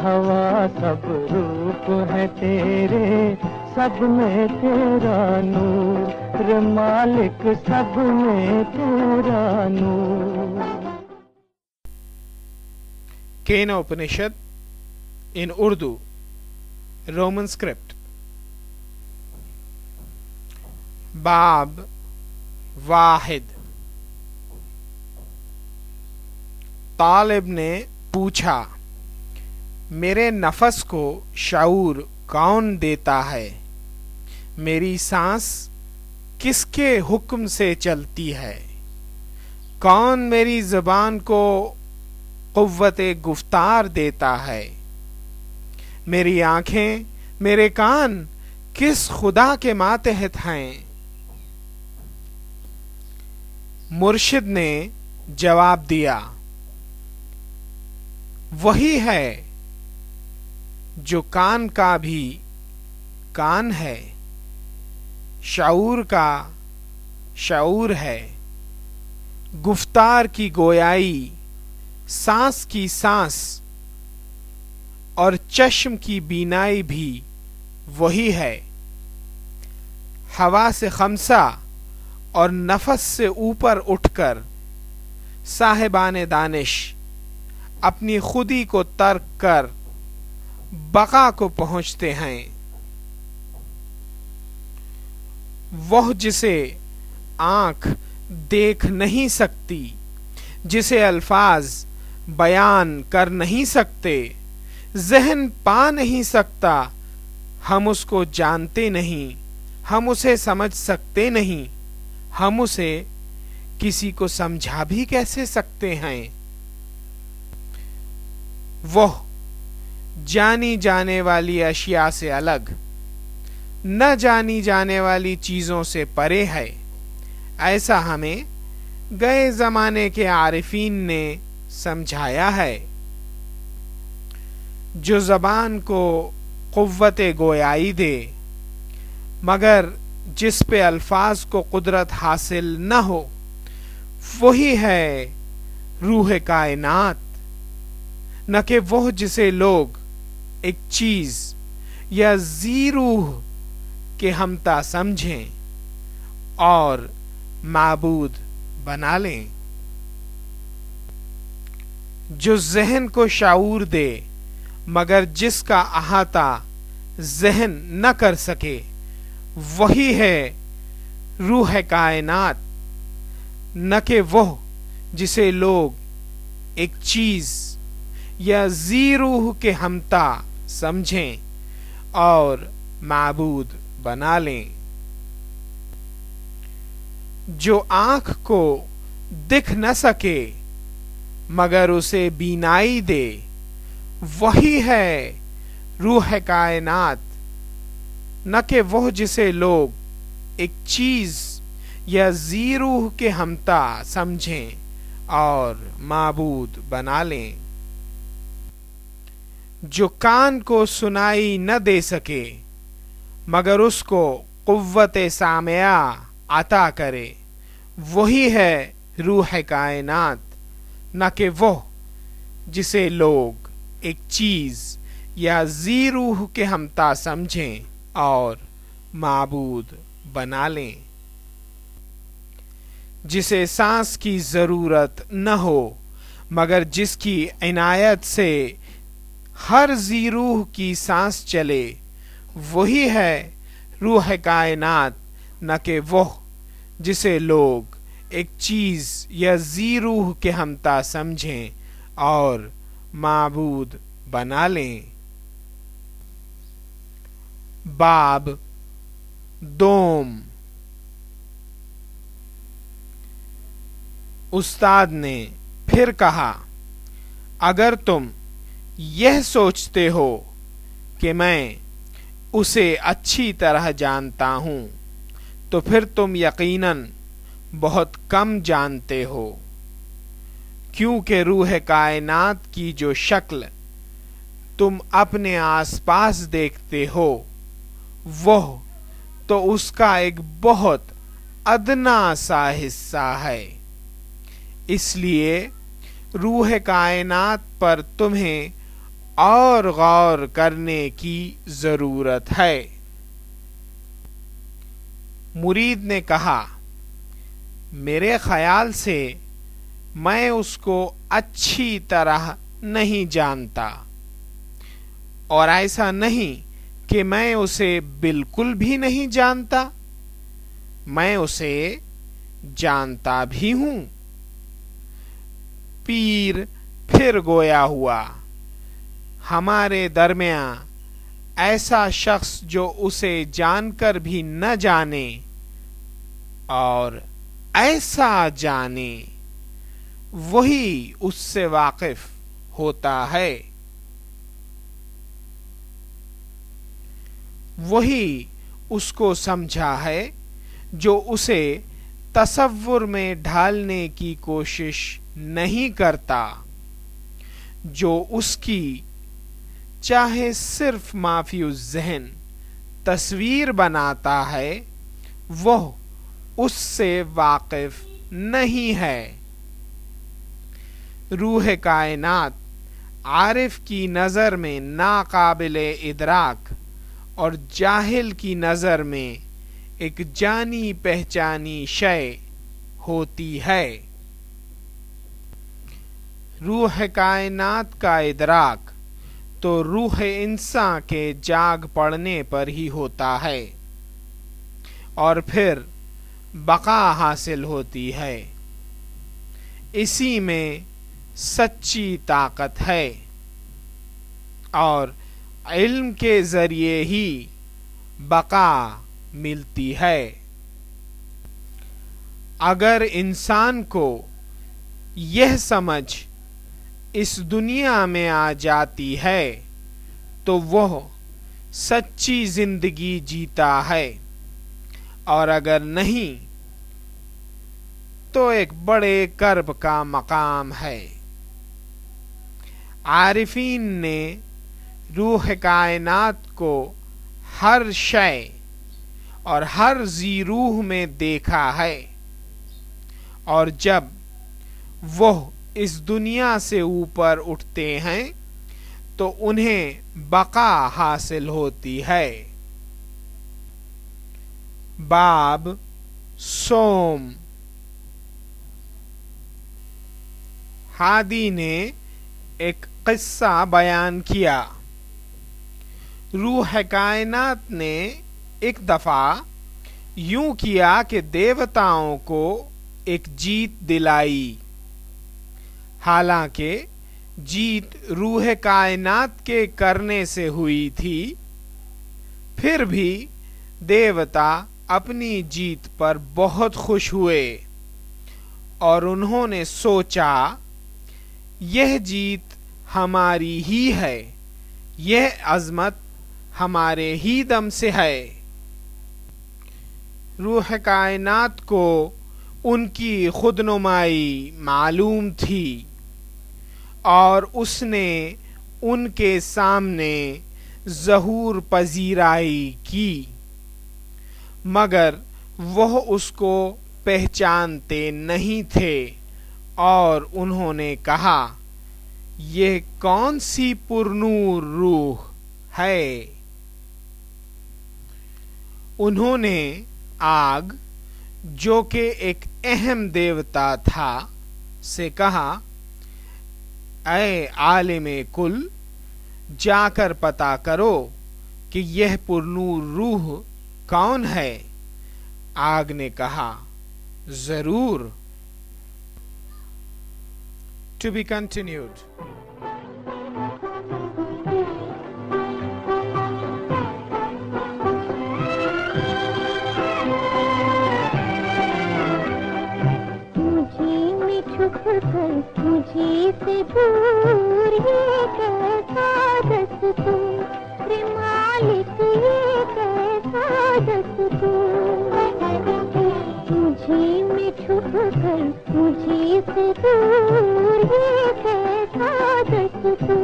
हवा सब रूप है तेरे, सब में तेरा नूर रे मालिक, सब में तेरा नूर. Kena Upanishad in Urdu, Roman script. Bab वाहिद. तालिब ने पूछा, मेरे नफस को शऊर कौन देता है? मेरी सांस किसके हुक्म से चलती है? कौन मेरी ज़बान को क़ुव्वत-ए गुफ्तार देता है? मेरी आंखें, मेरे कान किस खुदा के मातहत हैं? मुर्शिद ने जवाब दिया, वही है जो कान का भी कान है, शऊर का शऊर है. गुफ्तार की गोयाई, सांस की सांस और चश्म की बीनाई भी वही है. हवा से खमसा और नफस से ऊपर उठकर साहिबान दानिश अपनी खुदी को तर्क कर बका को पहुंचते हैं. वह जिसे आंख देख नहीं सकती, जिसे अल्फाज बयान कर नहीं सकते, ज़हन पा नहीं सकता, हम उसको जानते नहीं, हम उसे समझ सकते नहीं, हम उसे किसी को समझा भी कैसे सकते हैं? वह जानी जाने वाली अशिया से अलग, न जानी जाने वाली चीजों से परे है. ऐसा हमें गए जमाने के आरिफीन ने समझाया है. जो जबान को क़ुव्वत गोयाई दे, मगर जिस पे अल्फाज को कुदरत हासिल न हो, वही है रूह कायनात. न कि वह जिसे लोग एक चीज या जी रूह के हमता समझें और माबूद बना लें. जो ज़हन को शऊर दे, मगर जिसका अहाता ज़हन न कर सके, वही है रूह कायनात. न कि वह जिसे लोग एक चीज या जी रूह के हमता समझें और माबूद बना लें. जो आंख को दिख न सके मगर उसे बीनाई दे, वही है रूह कायनात. न कि वह जिसे लोग एक चीज या जी रूह के हमता समझें और माबूद बना लें. जो कान को सुनाई न दे सके मगर उसको क़ुव्वत सामया अता करे, वही है रूह कायनात. न कि वह जिसे लोग एक चीज या जी रूह के हमता समझें और माबूद बना लें. जिसे सांस की जरूरत न हो मगर जिसकी इनायत से हर जी रूह की सांस चले, वही है रूह कायनात. न कि वह जिसे लोग एक चीज या जी रूह के हमता समझें और माबूद बना लें. बाब दोम. उस्ताद ने फिर कहा, अगर तुम यह सोचते हो कि मैं उसे अच्छी तरह जानता हूं, तो फिर तुम यकीनन बहुत कम जानते हो. क्योंकि रूह कायनात की जो शक्ल तुम अपने आसपास देखते हो, वह तो उसका एक बहुत अदना सा हिस्सा है. इसलिए रूह कायनात पर तुम्हें اور غور کرنے کی ضرورت ہے۔ مرید نے کہا، میرے خیال سے میں اس کو اچھی طرح نہیں جانتا، اور ایسا نہیں کہ میں اسے بالکل بھی نہیں جانتا، میں اسے جانتا بھی ہوں۔ پیر پھر گویا ہوا، ہمارے درمیان ایسا شخص جو اسے جان کر بھی نہ جانے اور ایسا جانے، وہی اس سے واقف ہوتا ہے، وہی اس کو سمجھا ہے جو اسے تصور میں ڈھالنے کی کوشش نہیں کرتا، جو اس کی چاہے صرف معافی الذہن تصویر بناتا ہے، وہ اس سے واقف نہیں ہے۔ روح کائنات عارف کی نظر میں ناقابل ادراک اور جاہل کی نظر میں ایک جانی پہچانی شے ہوتی ہے۔ روح کائنات کا ادراک تو روح انسان کے جاگ پڑنے پر ہی ہوتا ہے، اور پھر بقا حاصل ہوتی ہے۔ اسی میں سچی طاقت ہے، اور علم کے ذریعے ہی بقا ملتی ہے۔ اگر انسان کو یہ سمجھ اس دنیا میں آ جاتی ہے تو وہ سچی زندگی جیتا ہے، اور اگر نہیں تو ایک بڑے کرب کا مقام ہے۔ عارفین نے روح کائنات کو ہر شے اور ہر ذی روح میں دیکھا ہے، اور جب وہ اس دنیا سے اوپر اٹھتے ہیں تو انہیں بقا حاصل ہوتی ہے۔ باب سوم۔ ہادی نے ایک قصہ بیان کیا۔ روح کائنات نے ایک دفعہ یوں کیا کہ دیوتاؤں کو ایک جیت دلائی، حالانکہ جیت روح کائنات کے کرنے سے ہوئی تھی، پھر بھی دیوتا اپنی جیت پر بہت خوش ہوئے، اور انہوں نے سوچا یہ جیت ہماری ہی ہے، یہ عظمت ہمارے ہی دم سے ہے۔ روح کائنات کو ان کی خودنمائی معلوم تھی، اور اس نے ان کے سامنے ظہور پذیرائی کی، مگر وہ اس کو پہچانتے نہیں تھے، اور انہوں نے کہا یہ کون سی پرنور روح ہے۔ انہوں نے آگ، جو کہ ایک اہم دیوتا تھا، سے کہا، اے عالم کل، جا کر پتہ کرو کہ یہ پرنور روح کون ہے۔ آگ نے کہا، ضرور۔ To be continued. چھپ کر مجھے سے دور یہ کیسا دستور، رے مالک یہ کیسا دستور، مجھے میں چھپ کر مجھے سے دور یہ کیسا دستور۔